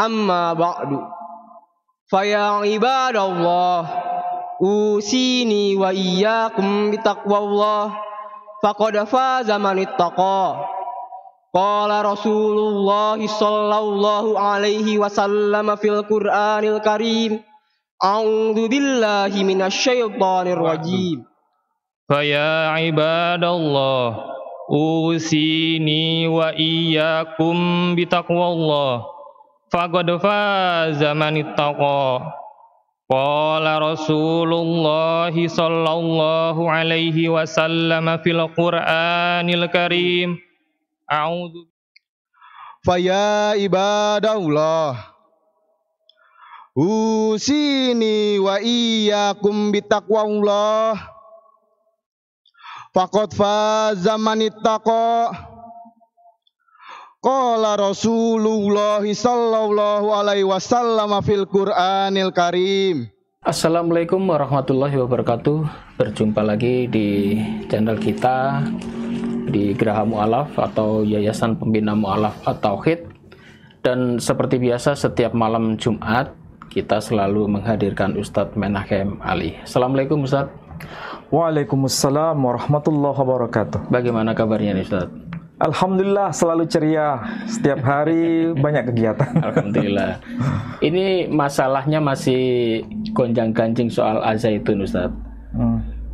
Amma ba'du. Faya ibadallah, usini wa iyyakum bitaqwallah, faqad faza man ittaqa. Qala Rasulullah sallallahu alaihi wasallam fil Qur'anil Karim, a'udzu billahi minasyaitonir rajim. Faya ibadallah, usini wa iyyakum bitaqwallah, faqad faza man ittaqa. Qala Rasulullah sallallahu alaihi wasallam fil Qur'anil Karim, a'udzu. Faya ibadallah, usini wa iyyakum bitaqwallah, faqad faza man ittaqa. Qala Rasulullah sallallahu alaihi wasallam fil Qur'anil Karim. Assalamualaikum warahmatullahi wabarakatuh. Berjumpa lagi di channel kita di Geraha Mu'alaf atau Yayasan Pembina Mu'alaf At-Tauhid. Dan seperti biasa setiap malam Jumat kita selalu menghadirkan Ustadz Menahem Ali. Assalamualaikum Ustadz. Waalaikumsalam warahmatullahi wabarakatuh. Bagaimana kabarnya nih Ustadz? Alhamdulillah selalu ceria. Setiap hari banyak kegiatan. Alhamdulillah. Ini masalahnya masih gonjang-ganjing soal Az-Zaitun Ustadz.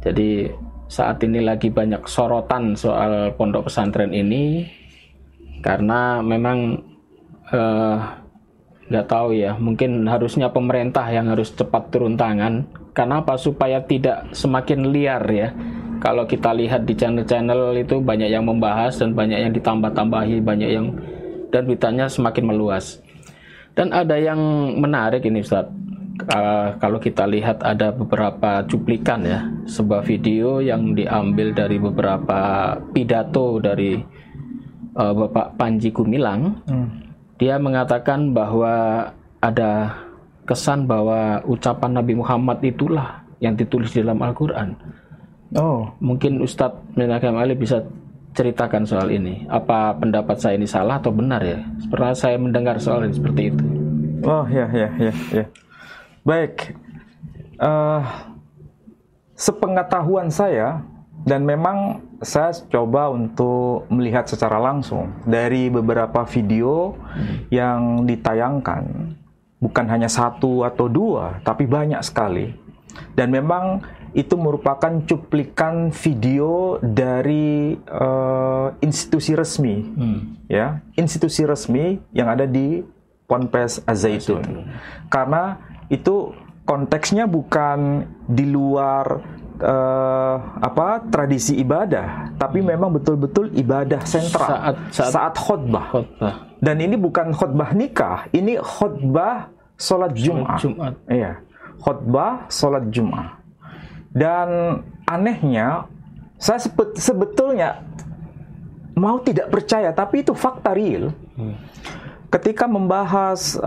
Jadi saat ini lagi banyak sorotan soal pondok pesantren ini karena memang nggak tahu ya, mungkin harusnya pemerintah yang harus cepat turun tangan. Karena apa? Supaya tidak semakin liar ya. Kalau kita lihat di channel-channel itu banyak yang membahas dan banyak yang ditambah-tambahi, banyak yang, dan beritanya semakin meluas. Dan ada yang menarik ini Ustadz. Kalau kita lihat ada beberapa cuplikan ya, sebuah video yang diambil dari beberapa pidato dari Bapak Panji Gumilang. Dia mengatakan bahwa ada kesan bahwa ucapan Nabi Muhammad itulah yang ditulis di dalam Al-Quran. Oh, mungkin Ustadz Menahem Ali bisa ceritakan soal ini. Apa pendapat saya ini salah atau benar ya? Pernah saya mendengar soal ini seperti itu. Oh ya. Baik, sepengetahuan saya, dan memang saya coba untuk melihat secara langsung dari beberapa video yang ditayangkan, bukan hanya satu atau dua, tapi banyak sekali. Dan memang itu merupakan cuplikan video dari institusi resmi, ya, institusi resmi yang ada di Ponpes Az-Zaitun. Karena itu konteksnya bukan di luar tradisi ibadah, tapi memang betul-betul ibadah sentral saat khutbah. Dan ini bukan khutbah nikah, ini khutbah sholat Jumat. Iya, khutbah sholat Jumat. Dan anehnya, saya sebetulnya mau tidak percaya, tapi itu fakta real. Ketika membahas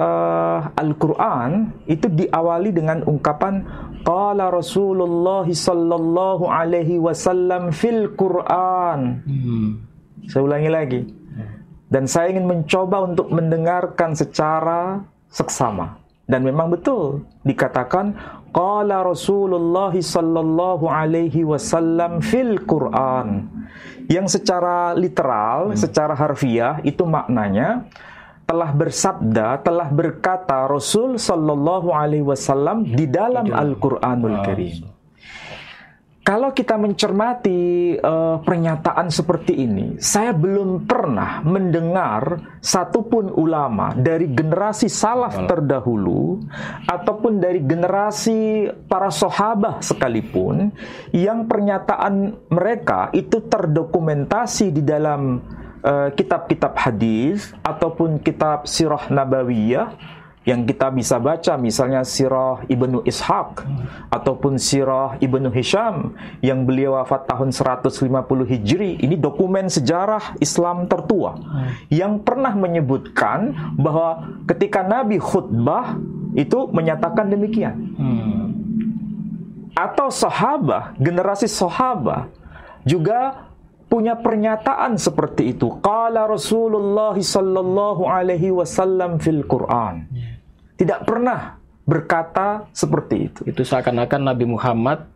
Al-Quran, itu diawali dengan ungkapan Qala Rasulullah sallallahu alaihi wasallam fil Quran. Saya ulangi lagi. Dan saya ingin mencoba untuk mendengarkan secara seksama. Dan memang betul dikatakan Qala Rasulullah sallallahu alaihi wasallam fil Quran. Yang secara literal, secara harfiah itu maknanya telah bersabda, telah berkata Rasul sallallahu alaihi wasallam di dalam Al-Qur'anul Karim. Kalau kita mencermati pernyataan seperti ini, saya belum pernah mendengar satupun ulama dari generasi salaf terdahulu ataupun dari generasi para sahabat sekalipun yang pernyataan mereka itu terdokumentasi di dalam kitab-kitab hadis ataupun kitab sirah nabawiyah yang kita bisa baca, misalnya sirah Ibnu Ishaq ataupun sirah Ibnu Hisham yang beliau wafat tahun 150 Hijri. Ini dokumen sejarah Islam tertua yang pernah menyebutkan bahwa ketika Nabi khutbah itu menyatakan demikian. Atau sahabat, generasi sahabat juga punya pernyataan seperti itu. Qala Rasulullah sallallahu alaihi wasallam fil Quran. Tidak pernah berkata seperti itu. Itu seakan-akan Nabi Muhammad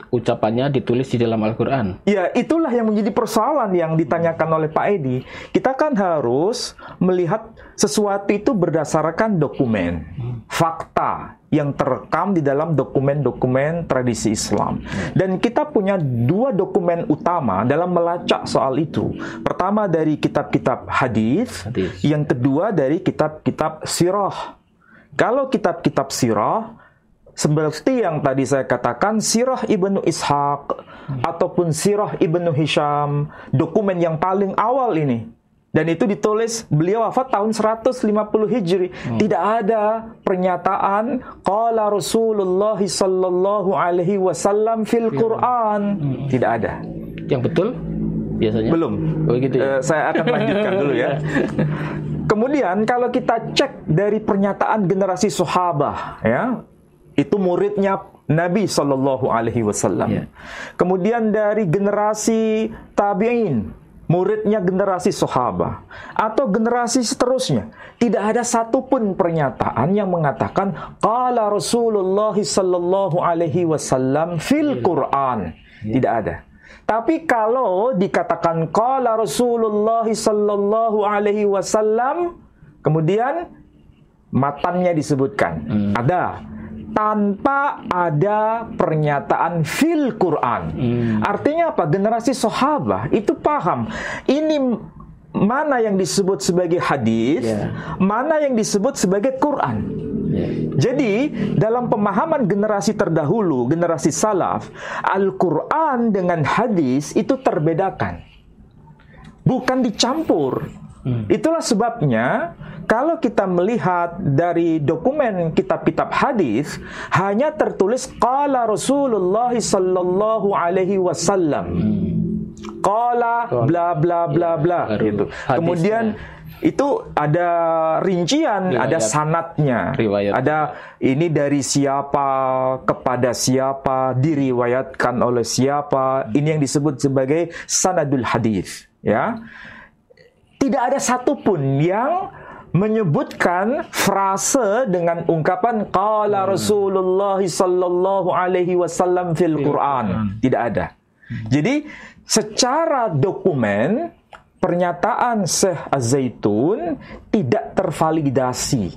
ucapannya ditulis di dalam Al-Quran. Ya, itulah yang menjadi persoalan yang ditanyakan oleh Pak Edi. Kita kan harus melihat sesuatu itu berdasarkan dokumen, fakta yang terekam di dalam dokumen-dokumen tradisi Islam. Dan kita punya dua dokumen utama dalam melacak soal itu. Pertama dari kitab-kitab hadis, yang kedua dari kitab-kitab sirah. Kalau kitab-kitab sirah, seperti yang tadi saya katakan, Sirah Ibnu Ishaq ataupun Sirah Ibnu Hisham, dokumen yang paling awal ini. Dan itu ditulis, beliau wafat tahun 150 Hijri. Tidak ada pernyataan qala Rasulullah sallallahu alaihi wasallam fil Quran. Tidak ada. Yang betul biasanya? Belum. Oh, gitu ya? Saya akan lanjutkan dulu ya. Kemudian kalau kita cek dari pernyataan generasi sahabat, ya, itu muridnya Nabi Shallallahu Alaihi Wasallam. Kemudian dari generasi tabi'in, muridnya generasi sahabat, atau generasi seterusnya, tidak ada satupun pernyataan yang mengatakan qala Rasulullah Shallallahu Alaihi Wasallam fil Quran. Tidak ada. Tapi kalau dikatakan qala Rasulullah sallallahu alaihi wasallam, kemudian matannya disebutkan. Ada. Tanpa ada pernyataan fil Quran. Artinya apa? Generasi sahabat itu paham. Ini mana yang disebut sebagai hadis, mana yang disebut sebagai Quran. Jadi dalam pemahaman generasi terdahulu, generasi salaf, Al-Quran dengan hadis itu terbedakan, bukan dicampur. Itulah sebabnya kalau kita melihat dari dokumen kitab-kitab hadis, hanya tertulis qala Rasulullah sallallahu alaihi wasallam, qala bla bla bla bla gitu. Kemudian itu ada rincian, ada sanadnya, ada ini dari siapa kepada siapa, diriwayatkan oleh siapa. Ini yang disebut sebagai sanadul hadis. Ya, tidak ada satupun yang menyebutkan frase dengan ungkapan qala Rasulullah sallallahu alaihi wasallam fil Quran. Tidak ada. Jadi secara dokumen pernyataan Syekh Az-Zaitun tidak tervalidasi.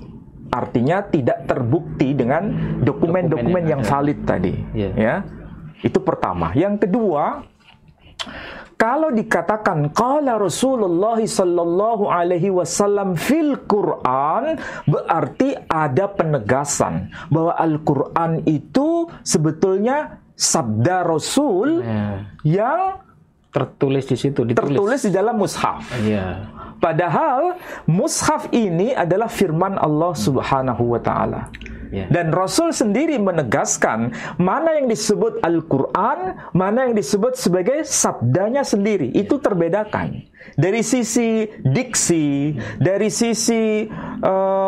Artinya tidak terbukti dengan dokumen-dokumen yang valid tadi. Ya. Itu pertama. Yang kedua, kalau dikatakan qala Rasulullah sallallahu alaihi wasallam fil Quran, berarti ada penegasan bahwa Al-Quran itu sebetulnya sabda Rasul yang tertulis di situ, tertulis di dalam mushaf. Padahal mushaf ini adalah firman Allah Subhanahu wa taala. Dan Rasul sendiri menegaskan mana yang disebut Al-Quran, mana yang disebut sebagai sabdanya sendiri. Itu terbedakan. Dari sisi diksi, dari sisi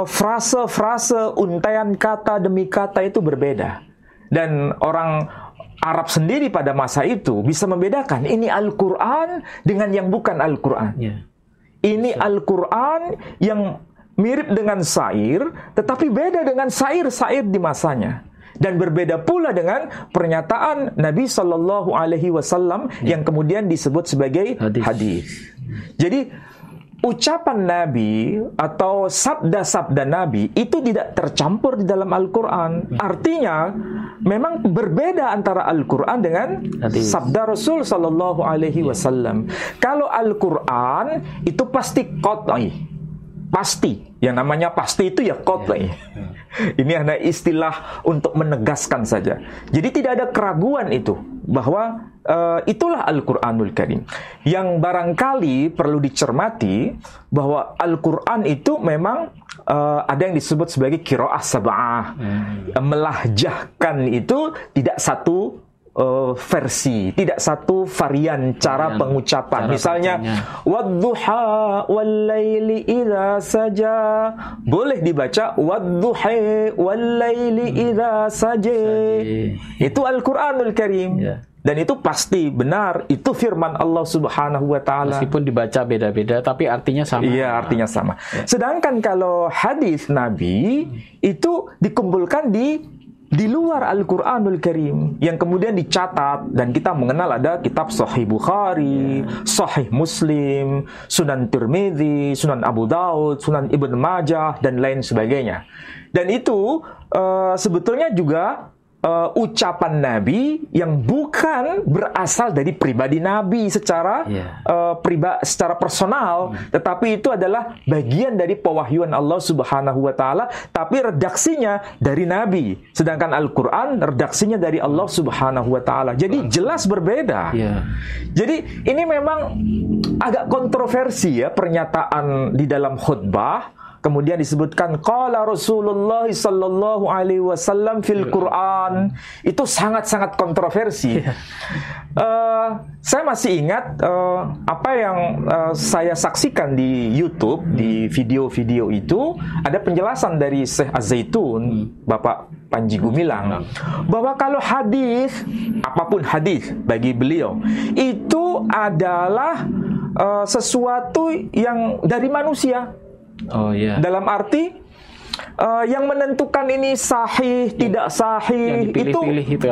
frase-frase, untaian kata demi kata itu berbeda. Dan orang Arab sendiri pada masa itu bisa membedakan ini Al-Quran dengan yang bukan Al-Quran. Ini Al-Quran yang mirip dengan syair, tetapi beda dengan syair-syair di masanya. Dan berbeda pula dengan pernyataan Nabi Sallallahu Alaihi Wasallam yang kemudian disebut sebagai hadis. Jadi ucapan Nabi atau sabda-sabda Nabi itu tidak tercampur di dalam Al-Quran. Artinya memang berbeda antara Al-Quran dengan sabda Rasul Sallallahu Alaihi Wasallam. Kalau Al-Quran itu pasti qat'i. Pasti, yang namanya pasti itu ya qat'i. Ini hanya istilah untuk menegaskan saja. Jadi tidak ada keraguan itu bahwa itulah Al-Quranul Karim. Yang barangkali perlu dicermati bahwa Al-Quran itu memang ada yang disebut sebagai qiraah sab'ah. Melahjahkan itu tidak satu versi, tidak satu varian cara pengucapan. Misalnya wadduha wallaili idza saja, boleh dibaca wadduha wallaili idza saja. Itu Al-Qur'anul Karim. dan itu pasti benar, itu firman Allah Subhanahu wa taala. Meskipun dibaca beda-beda tapi artinya sama. Iya, artinya sama. Sedangkan kalau hadis Nabi itu dikumpulkan di luar Al-Quranul Karim, yang kemudian dicatat, dan kita mengenal ada kitab Sahih Bukhari, Sahih Muslim, Sunan Tirmidzi, Sunan Abu Daud, Sunan Ibn Majah, dan lain sebagainya. Dan itu sebetulnya juga ucapan Nabi yang bukan berasal dari pribadi Nabi secara secara personal, tetapi itu adalah bagian dari pewahyuan Allah Subhanahu wa taala, tapi redaksinya dari Nabi. Sedangkan Al-Qur'an redaksinya dari Allah Subhanahu wa taala. Jadi jelas berbeda. Jadi ini memang agak kontroversi ya pernyataan di dalam khutbah. Kemudian disebutkan qala Rasulullah sallallahu alaihi wasallam fil Quran. Itu sangat-sangat kontroversi. Saya masih ingat apa yang saya saksikan di YouTube, di video-video itu ada penjelasan dari Syekh Az-Zaitun, Bapak Panji Gumilang, bahwa kalau hadis, apapun hadis bagi beliau itu adalah sesuatu yang dari manusia. Dalam arti yang menentukan ini sahih, tidak sahih, itu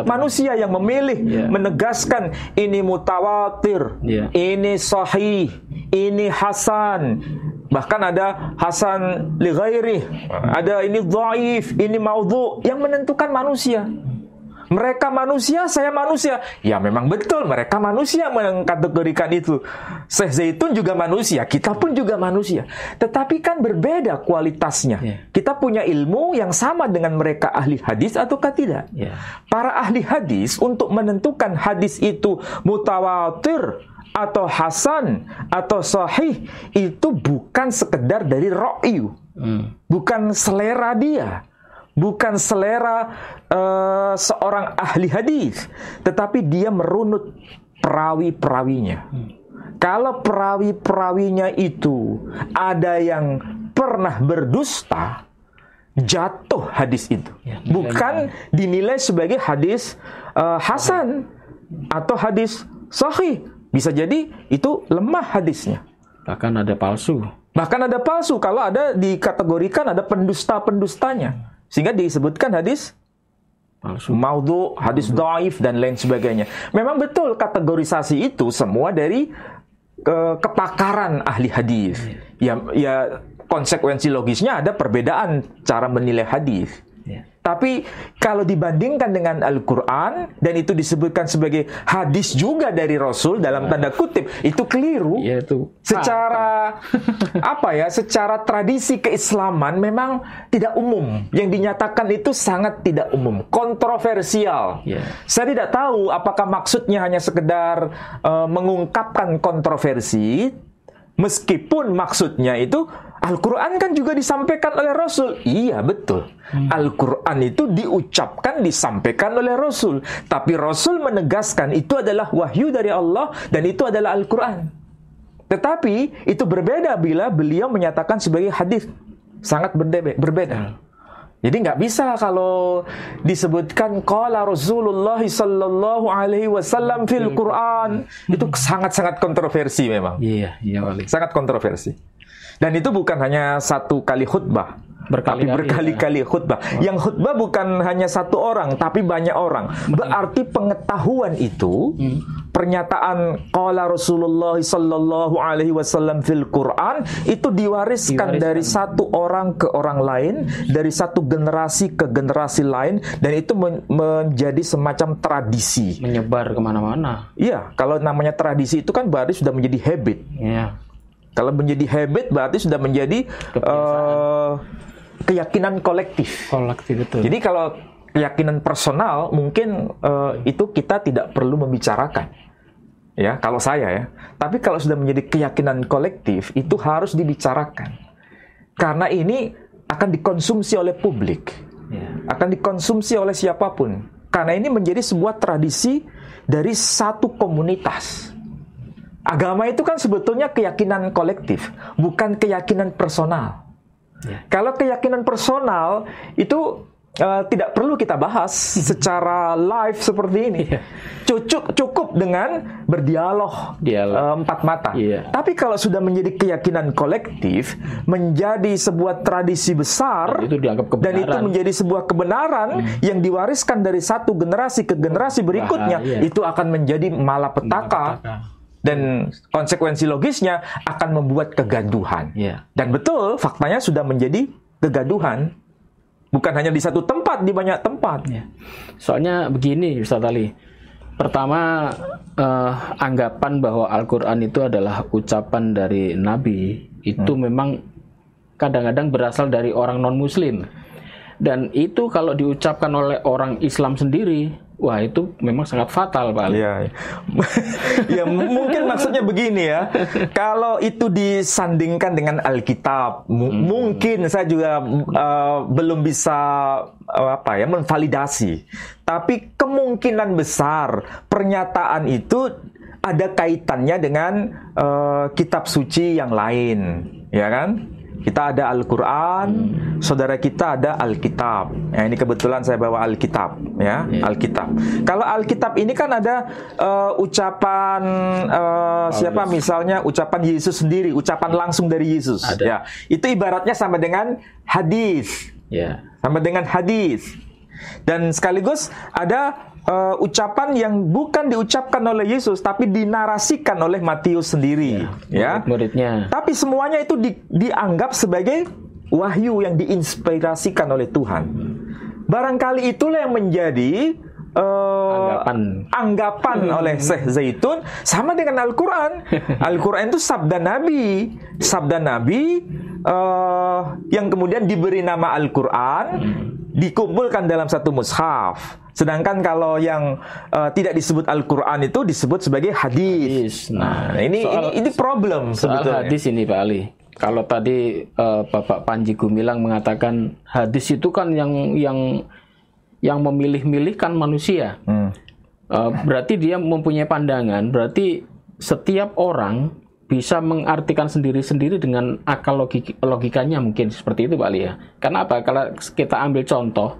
manusia yang memilih, menegaskan ini mutawatir, ini sahih, ini hasan, bahkan ada hasan li ghairih, ada ini dhaif, ini maudhu, yang menentukan manusia. Mereka manusia, saya manusia. Ya memang betul, mereka manusia mengkategorikan itu. Syekh Zaitun juga manusia, kita pun juga manusia. Tetapi kan berbeda kualitasnya. Kita punya ilmu yang sama dengan mereka ahli hadis ataukah tidak? Para ahli hadis untuk menentukan hadis itu mutawatir atau hasan atau sahih, itu bukan sekedar dari ra'yu, bukan selera dia, bukan selera seorang ahli hadis, tetapi dia merunut perawi-perawinya. Kalau perawi-perawinya itu ada yang pernah berdusta, jatuh hadis itu, bukan dinilai sebagai hadis hasan atau hadis sahih. Bisa jadi itu lemah hadisnya. Bahkan ada palsu. Bahkan ada palsu kalau ada dikategorikan ada pendusta-pendustanya. Sehingga disebutkan hadis maudhu, hadis dhaif, dan lain sebagainya. Memang betul kategorisasi itu semua dari kepakaran ahli hadis. Ya konsekuensi logisnya ada perbedaan cara menilai hadis. Tapi kalau dibandingkan dengan Al-Quran, dan itu disebutkan sebagai hadis juga dari Rasul dalam tanda kutip, itu keliru. Secara secara tradisi keislaman memang tidak umum. Yang dinyatakan itu sangat tidak umum, kontroversial. Saya tidak tahu apakah maksudnya hanya sekedar mengungkapkan kontroversi, meskipun maksudnya itu Al-Quran kan juga disampaikan oleh Rasul. Iya, betul. Al-Quran itu diucapkan, disampaikan oleh Rasul. Tapi Rasul menegaskan itu adalah wahyu dari Allah dan itu adalah Al-Quran. Tetapi itu berbeda bila beliau menyatakan sebagai hadis. Sangat berbeda. Jadi nggak bisa kalau disebutkan qala Rasulullah sallallahu alaihi wasallam fil Quran. Itu sangat-sangat kontroversi memang. Iya, sangat kontroversi. Dan itu bukan hanya satu kali khutbah, tapi berkali-kali khutbah. Yang khutbah bukan hanya satu orang, tapi banyak orang. Berarti pengetahuan itu, pernyataan qala Rasulullah sallallahu alaihi wasallam fil Quran, itu diwariskan dari satu orang ke orang lain, dari satu generasi ke generasi lain, dan itu menjadi semacam tradisi. Menyebar kemana-mana. Iya, kalau namanya tradisi itu kan berarti sudah menjadi habit. Kalau menjadi habit berarti sudah menjadi keyakinan kolektif. Betul. Jadi kalau keyakinan personal mungkin itu kita tidak perlu membicarakan. Ya, kalau saya ya. Tapi kalau sudah menjadi keyakinan kolektif itu harus dibicarakan. Karena ini akan dikonsumsi oleh publik. Akan dikonsumsi oleh siapapun. Karena ini menjadi sebuah tradisi dari satu komunitas. Agama itu kan sebetulnya keyakinan kolektif, bukan keyakinan personal. Kalau keyakinan personal itu tidak perlu kita bahas secara live seperti ini. Cukup dengan berdialog empat mata. Tapi kalau sudah menjadi keyakinan kolektif, menjadi sebuah tradisi besar, dan itu menjadi sebuah kebenaran yang diwariskan dari satu generasi ke generasi berikutnya, itu akan menjadi malapetaka. Dan konsekuensi logisnya akan membuat kegaduhan. Dan betul, faktanya sudah menjadi kegaduhan. Bukan hanya di satu tempat, di banyak tempat. Soalnya begini, Ustaz Ali. Pertama, anggapan bahwa Al-Quran itu adalah ucapan dari Nabi, itu memang kadang-kadang berasal dari orang non-Muslim. Dan itu kalau diucapkan oleh orang Islam sendiri, wah itu memang sangat fatal, Pak Ali. Ya, mungkin maksudnya begini ya. Kalau itu disandingkan dengan Alkitab, mungkin saya juga belum bisa menvalidasi. Tapi kemungkinan besar pernyataan itu ada kaitannya dengan kitab suci yang lain, ya kan? Kita ada Al-Quran, saudara kita ada Alkitab. Ya, ini kebetulan saya bawa Alkitab, ya, Alkitab. Kalau Alkitab ini kan ada ucapan siapa, misalnya ucapan Yesus sendiri, ucapan langsung dari Yesus. Ya, itu ibaratnya sama dengan hadis, sama dengan hadis. Dan sekaligus ada ucapan yang bukan diucapkan oleh Yesus, tapi dinarasikan oleh Matius sendiri, murid-muridnya. Tapi semuanya itu dianggap sebagai wahyu yang diinspirasikan oleh Tuhan. Barangkali itulah yang menjadi anggapan oleh Syekh Zaitun sama dengan Al-Quran. Al-Quran itu sabda Nabi yang kemudian diberi nama Al-Quran, dikumpulkan dalam satu mushaf. Sedangkan kalau yang tidak disebut Al-Quran itu disebut sebagai hadis. Nah, ini problem soal sebetulnya. Hadis ini, Pak Ali. Kalau tadi Bapak Panji Gumilang mengatakan hadis itu kan yang memilih-milihkan manusia. Berarti dia mempunyai pandangan. Berarti setiap orang bisa mengartikan sendiri-sendiri dengan akal logikanya, mungkin seperti itu, Pak Ali ya. Karena apa? Kalau kita ambil contoh,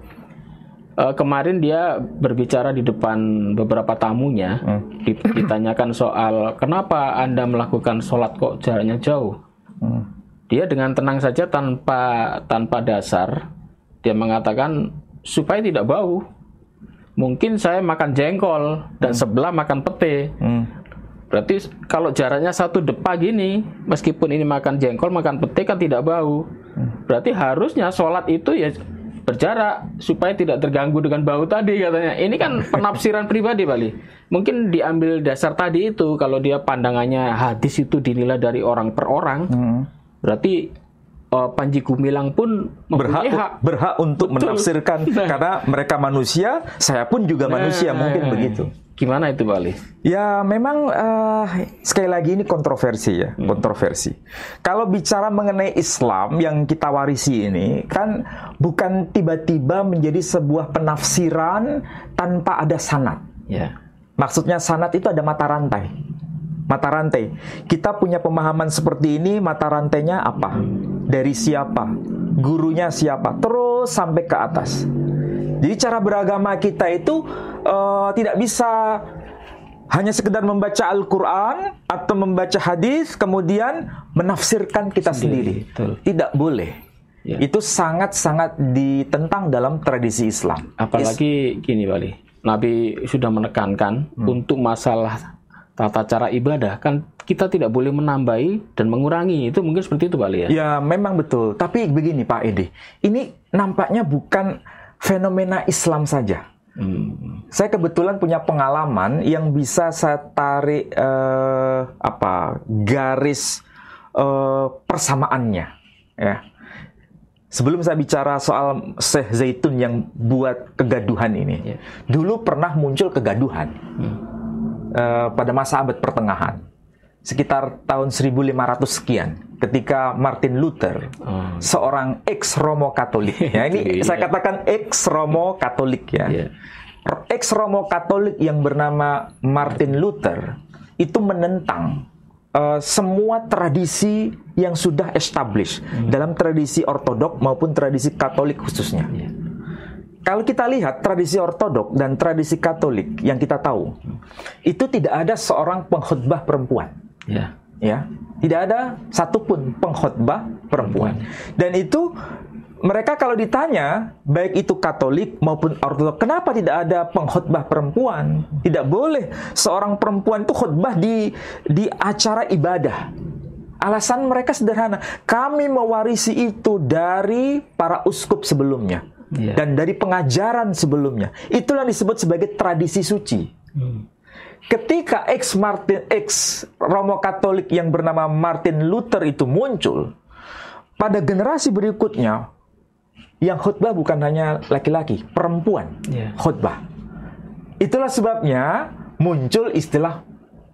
kemarin dia berbicara di depan beberapa tamunya, ditanyakan soal kenapa Anda melakukan sholat kok jaraknya jauh. Dia dengan tenang saja tanpa dasar dia mengatakan supaya tidak bau. Mungkin saya makan jengkol dan sebelah makan pete. Berarti kalau jaraknya satu depa gini, meskipun ini makan jengkol, makan pete kan tidak bau. Berarti harusnya sholat itu ya berjarak supaya tidak terganggu dengan bau tadi katanya. Ini kan penafsiran pribadi, Bali. Mungkin diambil dasar tadi itu, kalau dia pandangannya hadis itu dinilai dari orang per orang, berarti Panji Gumilang pun berhak untuk menafsirkan karena mereka manusia, saya pun juga manusia, mungkin begitu. Gimana itu, Bali? Ya memang sekali lagi ini kontroversi ya, kontroversi. Kalau bicara mengenai Islam yang kita warisi ini kan bukan tiba-tiba menjadi sebuah penafsiran tanpa ada sanad. Maksudnya sanad itu ada mata rantai. Mata rantai. Kita punya pemahaman seperti ini, mata rantainya apa? Dari siapa? Gurunya siapa? Terus sampai ke atas. Jadi cara beragama kita itu tidak bisa hanya sekedar membaca Al-Quran atau membaca hadis kemudian menafsirkan kita sendiri. Tidak boleh. Itu sangat-sangat ditentang dalam tradisi Islam. Apalagi gini, Bali. Nabi sudah menekankan untuk masalah tata cara ibadah, kan kita tidak boleh menambahi dan mengurangi. Itu mungkin seperti itu, Bali ya? Ya, memang betul. Tapi begini, Pak Edi. Ini nampaknya bukan fenomena Islam saja. Saya kebetulan punya pengalaman yang bisa saya tarik garis persamaannya. Ya. Sebelum saya bicara soal Syekh Zaitun yang buat kegaduhan ini, dulu pernah muncul kegaduhan pada masa abad pertengahan, sekitar tahun 1500 sekian, ketika Martin Luther, seorang ex-Romo Katolik, ya ini saya katakan ex-Romo Katolik ya, ex-Romo Katolik yang bernama Martin Luther itu menentang semua tradisi yang sudah established dalam tradisi Ortodok maupun tradisi Katolik khususnya. Kalau kita lihat tradisi Ortodok dan tradisi Katolik yang kita tahu, itu tidak ada seorang pengkhotbah perempuan. Ya, tidak ada satupun pengkhotbah perempuan. Dan itu mereka kalau ditanya, baik itu Katolik maupun Ortodok, kenapa tidak ada pengkhotbah perempuan? Tidak boleh seorang perempuan itu khotbah di acara ibadah. Alasan mereka sederhana, kami mewarisi itu dari para uskup sebelumnya. Dan dari pengajaran sebelumnya. Itulah disebut sebagai tradisi suci. Ketika ex Romo Katolik yang bernama Martin Luther itu muncul, pada generasi berikutnya yang khutbah bukan hanya laki-laki, perempuan khutbah. Itulah sebabnya muncul istilah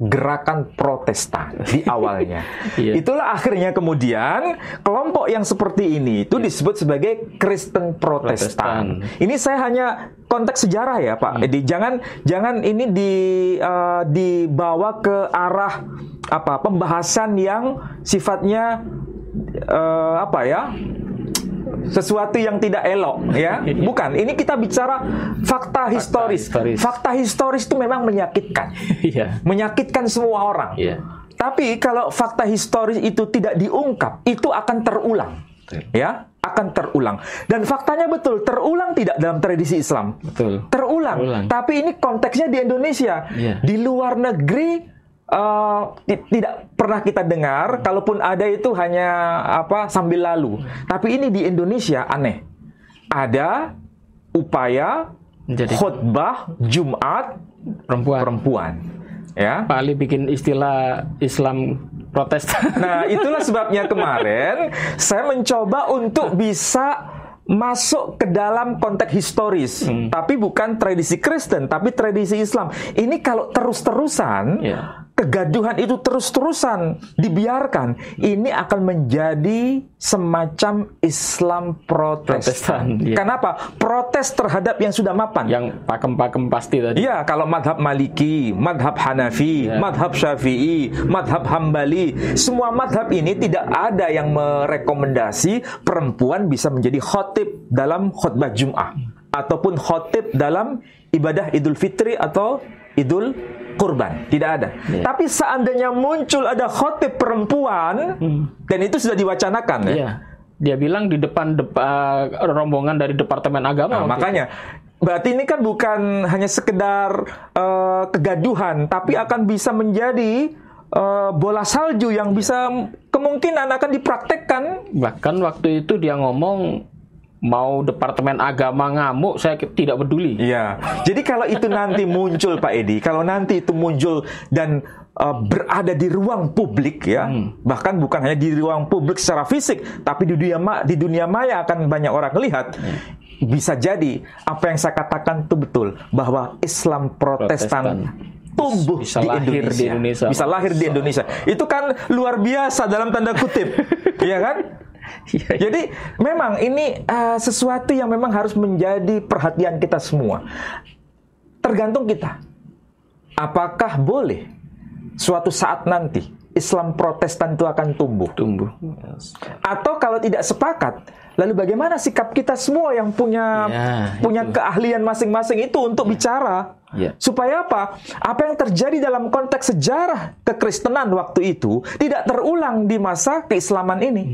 gerakan Protestan di awalnya. Itulah akhirnya kemudian kelompok yang seperti ini itu disebut sebagai Kristen Protestan. Ini saya hanya konteks sejarah ya Pak. Jadi jangan ini dibawa ke arah pembahasan yang sifatnya sesuatu yang tidak elok ya. Bukan, ini kita bicara fakta historis. Fakta historis itu memang menyakitkan. Menyakitkan semua orang. Tapi kalau fakta historis itu tidak diungkap, itu akan terulang. Ya, akan terulang. Dan faktanya betul, terulang tidak dalam tradisi Islam. Terulang. Tapi ini konteksnya di Indonesia. Di luar negeri tidak pernah kita dengar, kalaupun ada itu hanya sambil lalu. Tapi ini di Indonesia aneh. Ada upaya khutbah Jumat perempuan. Ya. Pak Ali bikin istilah Islam Protestan. Nah, itulah sebabnya kemarin saya mencoba untuk bisa masuk ke dalam konteks historis, tapi bukan tradisi Kristen, tapi tradisi Islam. Ini kalau terus-terusan kegaduhan itu terus-terusan dibiarkan, ini akan menjadi semacam Islam Protestan. Kenapa? Protes terhadap yang sudah mapan. Yang pakem-pakem pasti tadi. Iya, kalau madhab Maliki, madhab Hanafi, madhab Syafi'i, madhab Hambali, semua madhab ini tidak ada yang merekomendasi perempuan bisa menjadi khotib dalam khutbah Jum'ah ataupun khotib dalam ibadah Idul Fitri atau Idul Kurban, tidak ada. Tapi seandainya muncul ada khotib perempuan, dan itu sudah diwacanakan dia bilang di depan rombongan dari Departemen Agama. Makanya berarti ini kan bukan hanya sekedar kegaduhan, tapi akan bisa menjadi bola salju yang bisa kemungkinan akan dipraktekkan. Bahkan waktu itu dia ngomong, mau Departemen Agama ngamuk, saya tidak peduli. Iya. Jadi kalau itu nanti muncul Pak Edi, kalau nanti itu muncul dan berada di ruang publik ya, bahkan bukan hanya di ruang publik secara fisik, tapi di dunia maya akan banyak orang melihat. Bisa jadi apa yang saya katakan itu betul, bahwa Islam Protestan tumbuh bisa di lahir Indonesia. Di Indonesia. Bisa lahir di Indonesia. Itu kan luar biasa dalam tanda kutip. Iya kan? Jadi memang ini sesuatu yang memang harus menjadi perhatian kita semua. Tergantung kita. Apakah boleh suatu saat nanti Islam Protestan itu akan tumbuh? Atau kalau tidak sepakat, lalu bagaimana sikap kita semua yang punya keahlian masing-masing itu untuk bicara? Supaya apa? Apa yang terjadi dalam konteks sejarah kekristenan waktu itu tidak terulang di masa keislaman ini.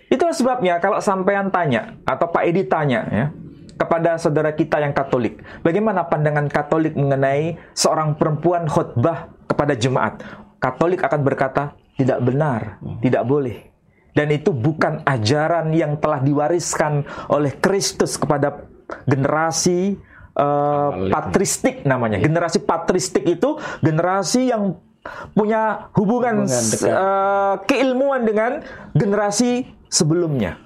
Itulah sebabnya kalau sampean tanya atau Pak Edi tanya ya kepada saudara kita yang Katolik, bagaimana pandangan Katolik mengenai seorang perempuan khutbah kepada jemaat? Katolik akan berkata, tidak benar, tidak boleh. Dan itu bukan ajaran yang telah diwariskan oleh Kristus kepada generasi patristik namanya. Generasi patristik itu generasi yang punya hubungan keilmuan dengan generasi sebelumnya.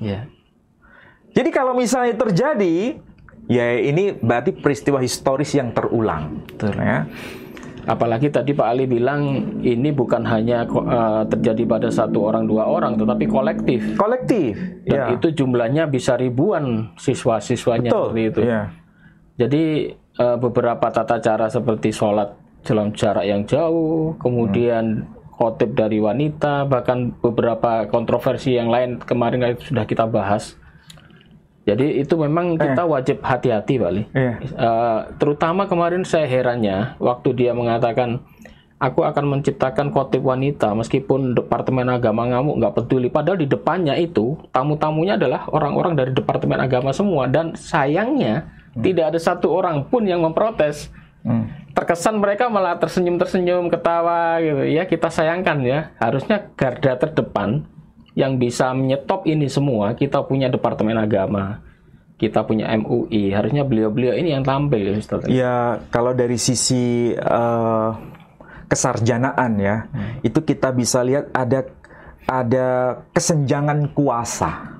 Jadi kalau misalnya terjadi, ya ini berarti peristiwa historis yang terulang. Ya. Apalagi tadi Pak Ali bilang ini bukan hanya terjadi pada satu orang dua orang, tetapi kolektif. Dan itu jumlahnya bisa ribuan siswa-siswanya seperti itu. Jadi beberapa tata cara seperti sholat dalam jarak yang jauh, kemudian khotib dari wanita, bahkan beberapa kontroversi yang lain kemarin itu sudah kita bahas. Jadi itu memang kita wajib hati-hati, Pak Ali. Terutama kemarin saya herannya waktu dia mengatakan, aku akan menciptakan khotib wanita meskipun Departemen Agama ngamuk, nggak peduli. Padahal di depannya itu tamu-tamunya adalah orang-orang dari Departemen Agama semua. Dan sayangnya tidak ada satu orang pun yang memprotes. Terkesan mereka malah tersenyum-tersenyum, ketawa gitu. Ya kita sayangkan ya. Harusnya garda terdepan yang bisa menyetop ini semua, kita punya Departemen Agama, kita punya MUI, harusnya beliau-beliau ini yang tampil ya, Ustaz. Ya, kalau dari sisi kesarjanaan ya, itu kita bisa lihat ada kesenjangan kuasa.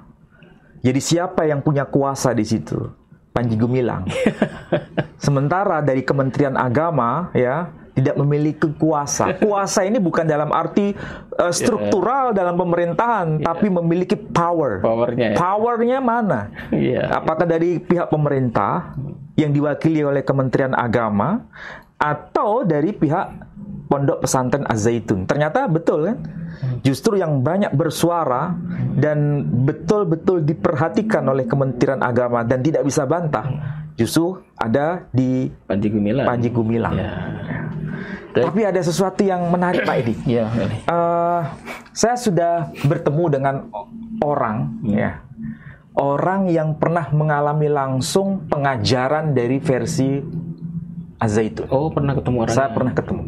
Jadi siapa yang punya kuasa di situ? Panji Gumilang. Sementara dari Kementerian Agama ya tidak memiliki kuasa. Kuasa ini bukan dalam arti struktural dalam pemerintahan, tapi memiliki power. Powernya. Powernya mana? Apakah dari pihak pemerintah yang diwakili oleh Kementerian Agama atau dari pihak Pondok Pesantren Az-Zaitun? Ternyata betul kan? Justru yang banyak bersuara dan betul-betul diperhatikan oleh Kementerian Agama dan tidak bisa bantah, justru ada di Panji Gumilang. Tapi ada sesuatu yang menarik, Pak Edi. Saya sudah bertemu dengan orang, orang yang pernah mengalami langsung pengajaran dari versi Az-Zaitun. Oh, pernah ketemu orang? Saya pernah ketemu.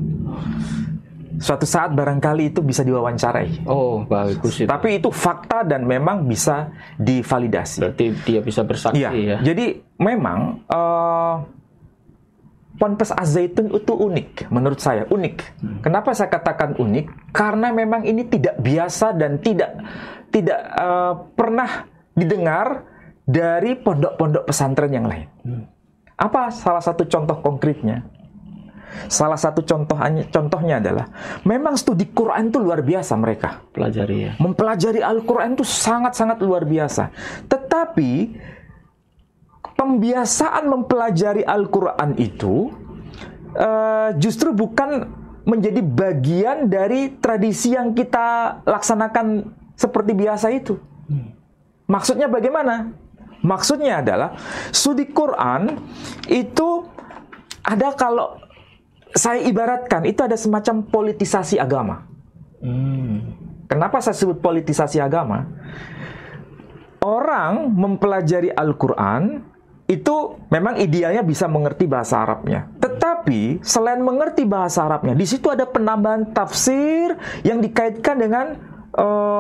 Suatu saat barangkali itu bisa diwawancarai. Oh, bagus itu. Tapi itu fakta dan memang bisa divalidasi. Berarti dia bisa bersaksi ya. Jadi memang Ponpes Az-Zaitun itu unik, menurut saya unik. Kenapa saya katakan unik? Karena memang ini tidak biasa dan tidak pernah didengar dari pondok-pondok pesantren yang lain. Apa salah satu contoh konkretnya? Salah satu contohnya adalah memang studi Quran itu luar biasa mereka. Pelajari ya. Mempelajari Al-Quran itu sangat-sangat luar biasa. Tetapi pembiasaan mempelajari Al-Quran itu justru bukan menjadi bagian dari tradisi yang kita laksanakan seperti biasa itu. Maksudnya bagaimana? Maksudnya adalah studi Quran itu ada, kalau saya ibaratkan, itu ada semacam politisasi agama. Kenapa saya sebut politisasi agama? Orang mempelajari Al-Quran itu memang idealnya bisa mengerti bahasa Arabnya. Tetapi selain mengerti bahasa Arabnya, di situ ada penambahan tafsir yang dikaitkan dengan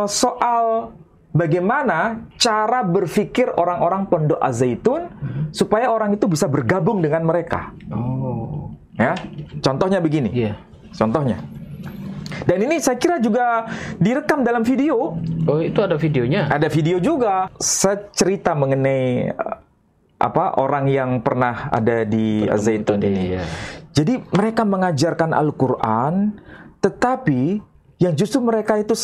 soal bagaimana cara berpikir orang-orang Pondok Az-Zaitun supaya orang itu bisa bergabung dengan mereka. Ya, contohnya begini. Contohnya. Dan ini saya kira juga direkam dalam video. Oh, itu ada videonya? Ada video juga. Saya cerita mengenai orang yang pernah ada di Az-Zaitun ini. Jadi mereka mengajarkan Al-Quran, tetapi yang justru mereka itu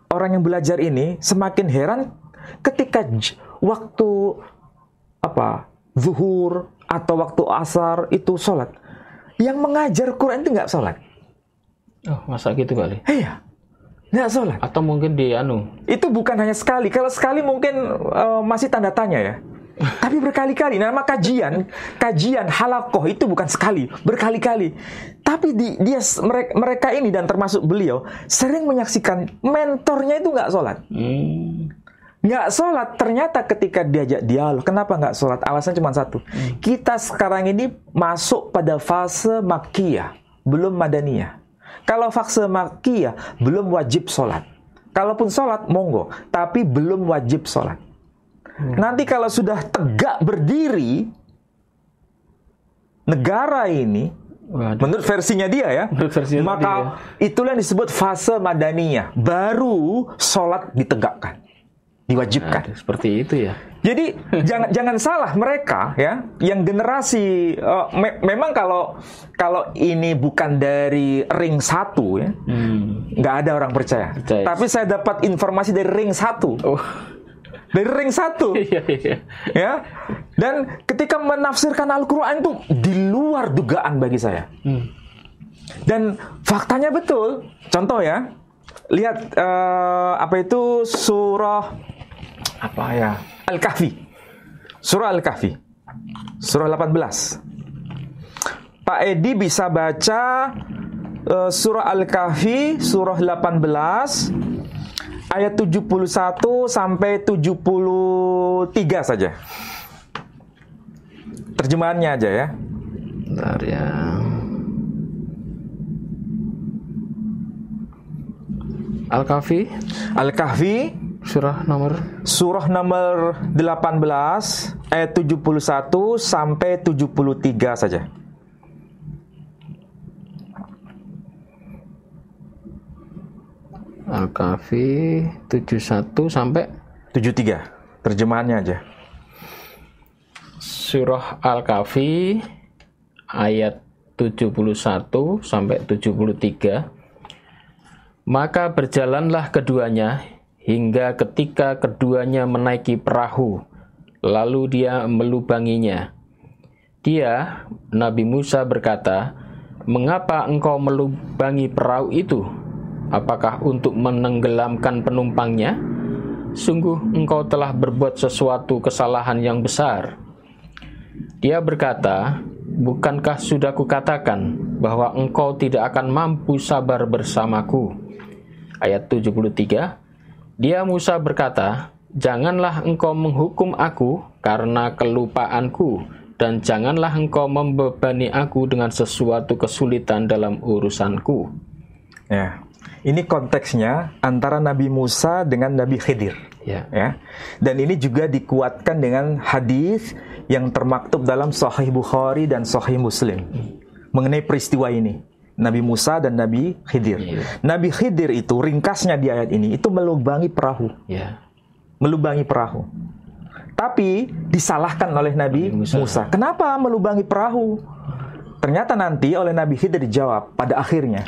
orang yang belajar ini semakin heran ketika waktu zuhur atau waktu asar itu sholat. Yang mengajar Quran itu nggak sholat. Oh, masa gitu kali? Iya, nggak sholat. Atau mungkin Itu bukan hanya sekali. Kalau sekali mungkin masih tanda tanya ya. Tapi berkali-kali. Nama kajian halakoh itu bukan sekali, berkali-kali. Tapi mereka ini dan termasuk beliau sering menyaksikan mentornya itu nggak sholat. Nggak sholat. Ternyata ketika diajak dialog, kenapa nggak sholat? Alasannya cuma satu. Kita sekarang ini masuk pada fase Makkiyah, belum Madaniyah. Kalau fase Makkiyah, belum wajib sholat. Kalaupun sholat, monggo. Tapi belum wajib sholat. Nanti kalau sudah tegak berdiri, negara ini, menurut versinya dia ya, maka itulah yang disebut fase Madaniyah. Baru sholat ditegakkan, diwajibkan. Seperti itu ya. Jadi jangan salah mereka ya, yang generasi memang kalau ini bukan dari ring 1 ya, nggak ada orang percaya. Tapi saya dapat informasi dari ring 1. Dari ring 1. Ya. Dan ketika menafsirkan Al-Quran itu di luar dugaan bagi saya. Dan faktanya betul. Contoh ya, lihat surah Al-Kahfi. Surah Al-Kahfi. Surah 18. Pak Edi bisa baca surah Al-Kahfi, surah 18, ayat 71 sampai 73 saja. Terjemahannya aja ya. Bentar ya. Al-Kahfi. Al-Kahfi Surah nomor 18 ayat 71 sampai 73 saja. Al-Kahfi 71 sampai 73. Terjemahannya aja. Surah Al-Kahfi ayat 71 sampai 73. Maka berjalanlah keduanya hingga ketika keduanya menaiki perahu, lalu dia melubanginya. Dia, Nabi Musa berkata, "Mengapa engkau melubangi perahu itu? Apakah untuk menenggelamkan penumpangnya? Sungguh engkau telah berbuat sesuatu kesalahan yang besar." Dia berkata, "Bukankah sudah kukatakan bahwa engkau tidak akan mampu sabar bersamaku?" Ayat 73. Dia Musa berkata, "Janganlah engkau menghukum aku karena kelupaanku, dan janganlah engkau membebani aku dengan sesuatu kesulitan dalam urusanku." Ya, ini konteksnya antara Nabi Musa dengan Nabi Khidir. Ya. Dan ini juga dikuatkan dengan hadis yang termaktub dalam Sahih Bukhari dan Sahih Muslim mengenai peristiwa ini. Nabi Musa dan Nabi Khidir. Nabi Khidir itu ringkasnya di ayat ini itu melubangi perahu. Melubangi perahu. Tapi disalahkan oleh Nabi Musa. Kenapa melubangi perahu? Ternyata nanti oleh Nabi Khidir dijawab pada akhirnya.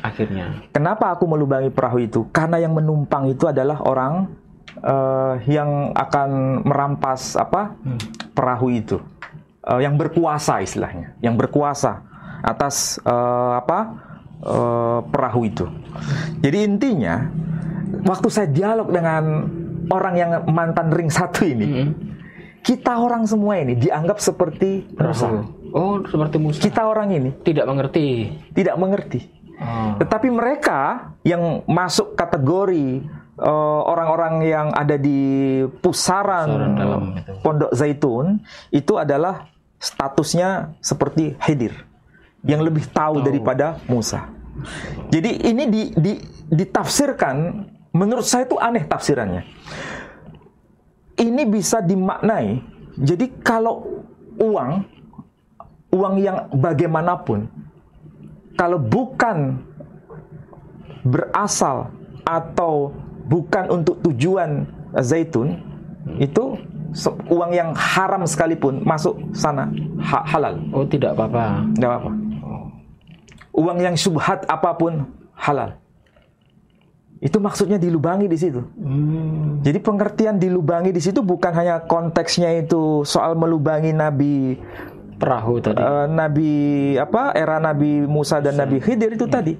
Kenapa aku melubangi perahu itu? Karena yang menumpang itu adalah orang yang akan merampas perahu itu. Yang berkuasa istilahnya, yang berkuasa atas perahu itu. Jadi intinya, waktu saya dialog dengan orang yang mantan ring 1 ini, kita orang semua ini dianggap seperti Musa. Oh, seperti Musa. Kita orang ini tidak mengerti. Tetapi mereka yang masuk kategori orang-orang yang ada di pusaran dalam Pondok Zaitun itu adalah statusnya seperti Khidir, yang lebih tahu daripada Musa. Jadi ini ditafsirkan, menurut saya itu aneh tafsirannya. Ini bisa dimaknai, jadi kalau uang yang bagaimanapun, kalau bukan berasal atau bukan untuk tujuan zaitun, itu uang yang haram sekalipun masuk sana halal. Oh, tidak apa-apa. Tidak apa-apa. Uang yang syubhat apapun halal. Itu maksudnya dilubangi di situ. Jadi pengertian dilubangi di situ bukan hanya konteksnya itu soal melubangi Nabi perahu tadi. Era Nabi Musa dan Nabi Khidir itu tadi.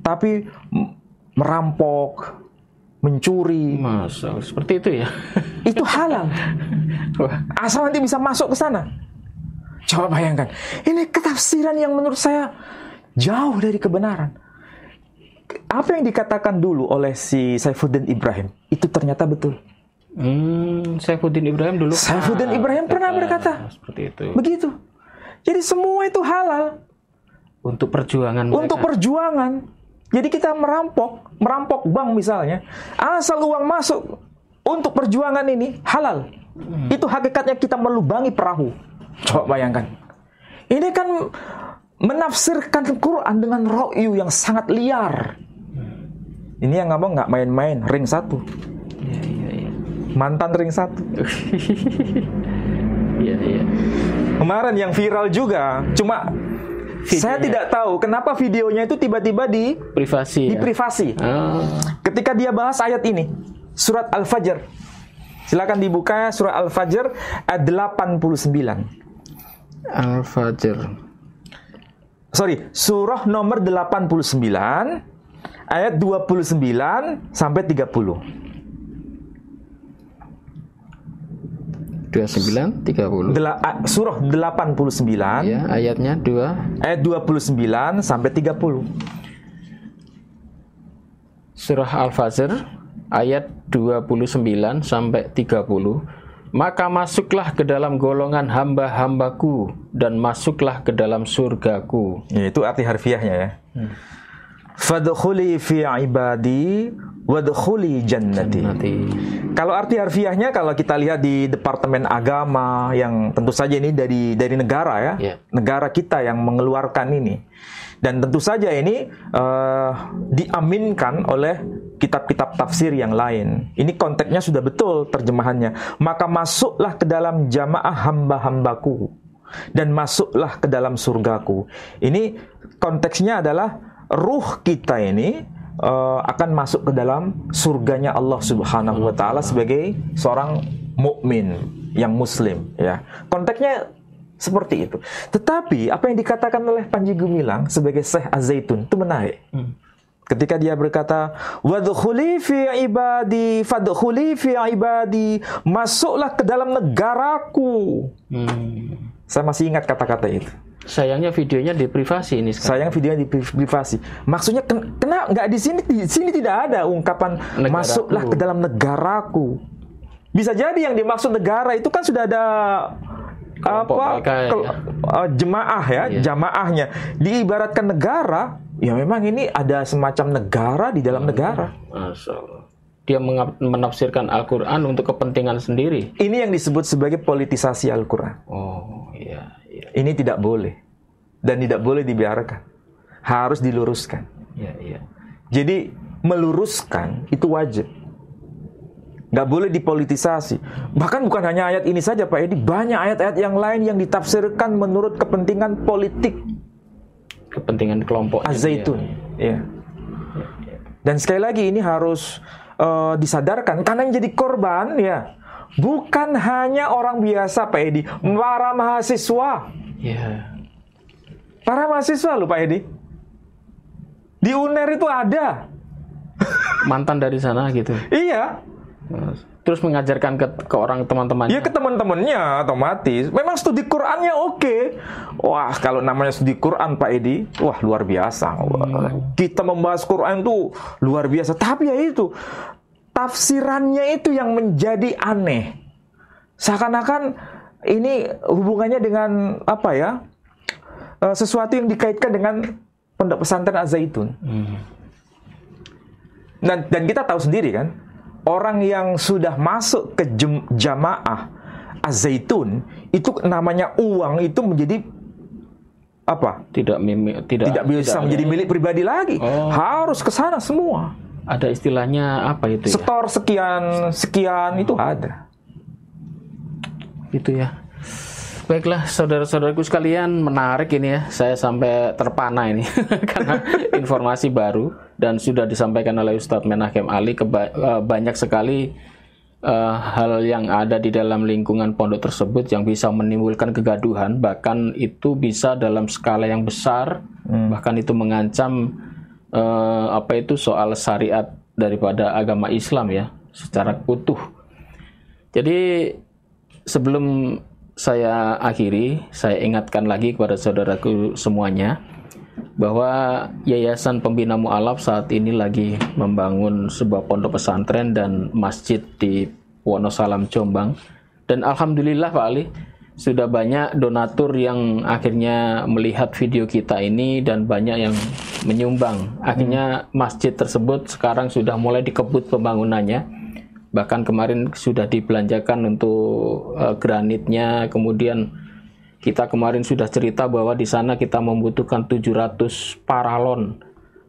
Tapi merampok, mencuri. Masa seperti itu ya? Itu halal. Asal nanti bisa masuk ke sana. Coba bayangkan. Ini ketafsiran yang menurut saya jauh dari kebenaran. Apa yang dikatakan dulu oleh si Saifuddin Ibrahim itu ternyata betul. Saifuddin Ibrahim dulu. Saifuddin Ibrahim pernah berkata seperti itu. Begitu. Jadi semua itu halal untuk perjuangan. Untuk perjuangan. Jadi kita merampok bank misalnya, asal uang masuk untuk perjuangan ini halal. Itu hakikatnya kita melubangi perahu. Coba bayangkan. Ini kan menafsirkan Quran dengan ra'yu yang sangat liar. Ini yang ngomong nggak main-main, ring 1. Iya. Mantan ring 1. Iya. Kemarin yang viral juga, cuma saya tidak tahu kenapa videonya itu tiba-tiba di privasi. Ketika dia bahas ayat ini, surat Al-Fajr. Silakan dibuka surat Al-Fajr ayat 89. Al-Fajr. Surah nomor 89 ayat 29 sampai 30. 29, 30. Surah 89. Ya, ayatnya 29 sampai 30. Surah Al-Fajr ayat 29 sampai 30. Maka masuklah ke dalam golongan hamba-hambaku dan masuklah ke dalam surgaku. Ya, itu arti harfiahnya ya. Fadkhuli fi ibadi wadkhuli jannati. Kalau arti harfiahnya, kalau kita lihat di Departemen Agama yang tentu saja ini dari negara ya, negara kita yang mengeluarkan ini, dan tentu saja ini diaminkan oleh kitab-kitab tafsir yang lain. Ini konteksnya sudah betul terjemahannya. Maka masuklah ke dalam jamaah hamba-hambaku dan masuklah ke dalam surgaku. Ini konteksnya adalah ruh kita ini akan masuk ke dalam surganya Allah Subhanahu wa taala sebagai seorang mukmin yang muslim ya. Konteksnya seperti itu. Tetapi apa yang dikatakan oleh Panji Gumilang sebagai Syekh Az-Zaitun itu menarik. Ketika dia berkata, "Wadkhuli fi ibadi, fadkhuli fi ibadi," masuklah ke dalam negaraku. Saya masih ingat kata-kata itu. Sayangnya videonya di privasi ini sekarang. Sayang videonya di privasi. Maksudnya kenapa nggak di sini tidak ada ungkapan negaraku. Masuklah ke dalam negaraku. Bisa jadi yang dimaksud negara itu kan sudah ada jemaah ya, jamaahnya. Diibaratkan negara, ya memang ini ada semacam negara di dalam negara. Masya Allah. Dia menafsirkan Al-Quran untuk kepentingan sendiri. Ini yang disebut sebagai politisasi Al-Quran. Oh iya. Ini tidak boleh dan tidak boleh dibiarkan. Harus diluruskan. Iya. Jadi meluruskan itu wajib. Nggak boleh dipolitisasi. Bahkan bukan hanya ayat ini saja Pak Edi, banyak ayat-ayat yang lain yang ditafsirkan menurut kepentingan politik, kepentingan kelompok Az-Zaitun. Ya. Dan sekali lagi ini harus disadarkan, karena yang jadi korban ya bukan hanya orang biasa Pak Edi, para mahasiswa. Yeah. Para mahasiswa loh Pak Edi. Di UNER itu ada mantan dari sana gitu. Iya. Terus mengajarkan ke orang teman-temannya. Iya, ke teman-temannya otomatis. Memang studi Qur'annya oke. Wah, kalau namanya studi Qur'an Pak Edi, wah luar biasa. Kita membahas Qur'an itu luar biasa. Tapi ya itu, tafsirannya itu yang menjadi aneh. Seakan-akan ini hubungannya dengan apa ya? Sesuatu yang dikaitkan dengan pondok pesantren Az-Zaitun. Dan kita tahu sendiri kan, orang yang sudah masuk ke jamaah Az-Zaitun itu namanya uang itu menjadi apa? Tidak bisa menjadi milik pribadi lagi. Harus ke sana semua. Ada istilahnya apa itu ya? Setor sekian itu ada. Gitu ya. Baiklah saudara-saudaraku sekalian, menarik ini ya. Saya sampai terpana ini karena informasi baru dan sudah disampaikan oleh Ustadz Menahem Ali. Banyak sekali hal yang ada di dalam lingkungan pondok tersebut yang bisa menimbulkan kegaduhan, bahkan itu bisa dalam skala yang besar, bahkan itu mengancam soal syariat daripada agama Islam ya secara utuh. Jadi sebelum saya akhiri, saya ingatkan lagi kepada saudaraku semuanya bahwa Yayasan Pembina Mu'alaf saat ini lagi membangun sebuah pondok pesantren dan masjid di Wonosalam, Jombang. Dan alhamdulillah Pak Ali, sudah banyak donatur yang akhirnya melihat video kita ini dan banyak yang menyumbang. Akhirnya masjid tersebut sekarang sudah mulai dikebut pembangunannya. Bahkan kemarin sudah dibelanjakan untuk granitnya. Kemudian kita kemarin sudah cerita bahwa di sana kita membutuhkan 700 paralon.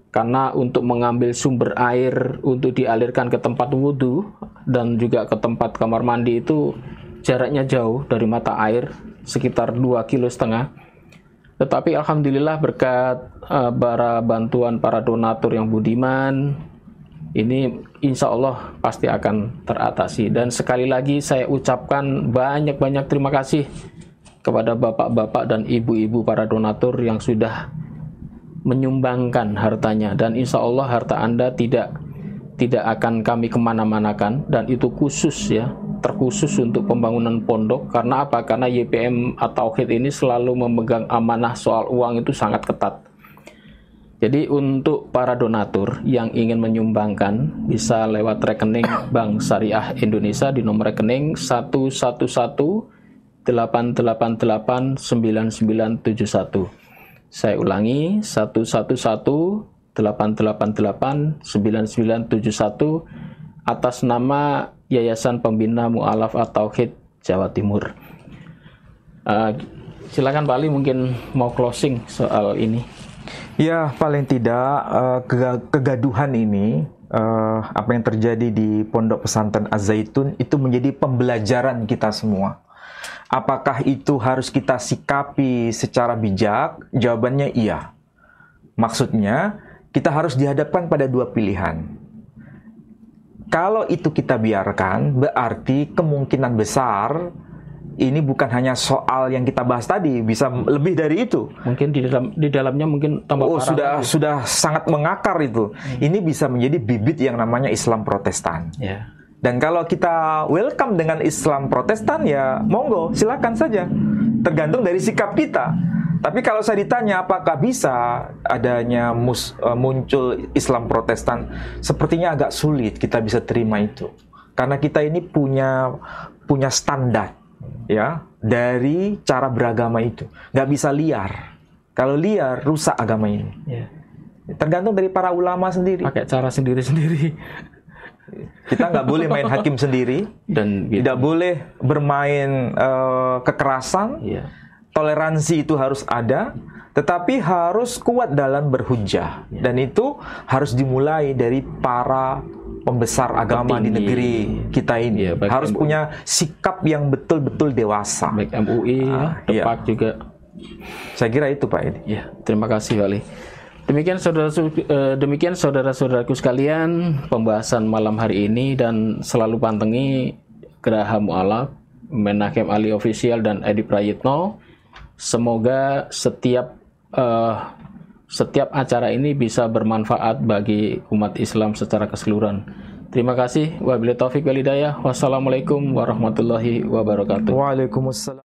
Karena untuk mengambil sumber air untuk dialirkan ke tempat wudhu dan juga ke tempat kamar mandi itu jaraknya jauh dari mata air, sekitar 2,5 km. Tetapi alhamdulillah berkat bantuan para donatur yang budiman, ini insya Allah pasti akan teratasi. Dan sekali lagi saya ucapkan banyak-banyak terima kasih kepada bapak-bapak dan ibu-ibu para donatur yang sudah menyumbangkan hartanya. Dan insya Allah harta Anda tidak akan kami kemana-manakan. Dan itu khusus ya terkhusus untuk pembangunan pondok. Karena apa? Karena YPM At-Tauhid ini selalu memegang amanah soal uang itu sangat ketat. Jadi untuk para donatur yang ingin menyumbangkan bisa lewat rekening Bank Syariah Indonesia di nomor rekening 111-888-9971. Saya ulangi, 111-888-9971 atas nama Yayasan Pembina Mu'alaf At-Tauhid Jawa Timur. Silakan Pak Ali, mungkin mau closing soal ini. Ya, paling tidak kegaduhan ini, apa yang terjadi di Pondok Pesantren Az-Zaitun itu menjadi pembelajaran kita semua. Apakah itu harus kita sikapi secara bijak? Jawabannya iya. Maksudnya, kita harus dihadapkan pada dua pilihan. Kalau itu kita biarkan, berarti kemungkinan besar ini bukan hanya soal yang kita bahas tadi, bisa lebih dari itu. Mungkin di dalamnya mungkin tambah parah. Sudah sangat mengakar itu. Ini bisa menjadi bibit yang namanya Islam Protestan. Yeah. Dan kalau kita welcome dengan Islam Protestan, ya monggo, silakan saja. Tergantung dari sikap kita. Tapi kalau saya ditanya apakah bisa adanya muncul Islam Protestan, sepertinya agak sulit kita bisa terima itu. Karena kita ini punya standar, ya, dari cara beragama itu. Nggak bisa liar. Kalau liar, rusak agama ini. Yeah. Tergantung dari para ulama sendiri. Pakai cara sendiri-sendiri. Kita nggak boleh main hakim sendiri, dan gitu. Tidak boleh bermain kekerasan. Yeah. Toleransi itu harus ada, tetapi harus kuat dalam berhujjah. Yeah. Dan itu harus dimulai dari para pembesar agama di negeri kita ini. Yeah, harus MUI. Punya sikap yang betul-betul dewasa. Baik MUI, Depak juga. Saya kira itu Pak Edi. Ya, terima kasih Wali. Demikian saudara-saudaraku sekalian pembahasan malam hari ini, dan selalu pantengi Geraha Mu'alaf, Menahem Ali Official dan Edi Prayitno. Semoga setiap acara ini bisa bermanfaat bagi umat Islam secara keseluruhan. Terima kasih. Wabillahi taufiq wal hidayah. Wassalamualaikum warahmatullahi wabarakatuh. Waalaikumsalam.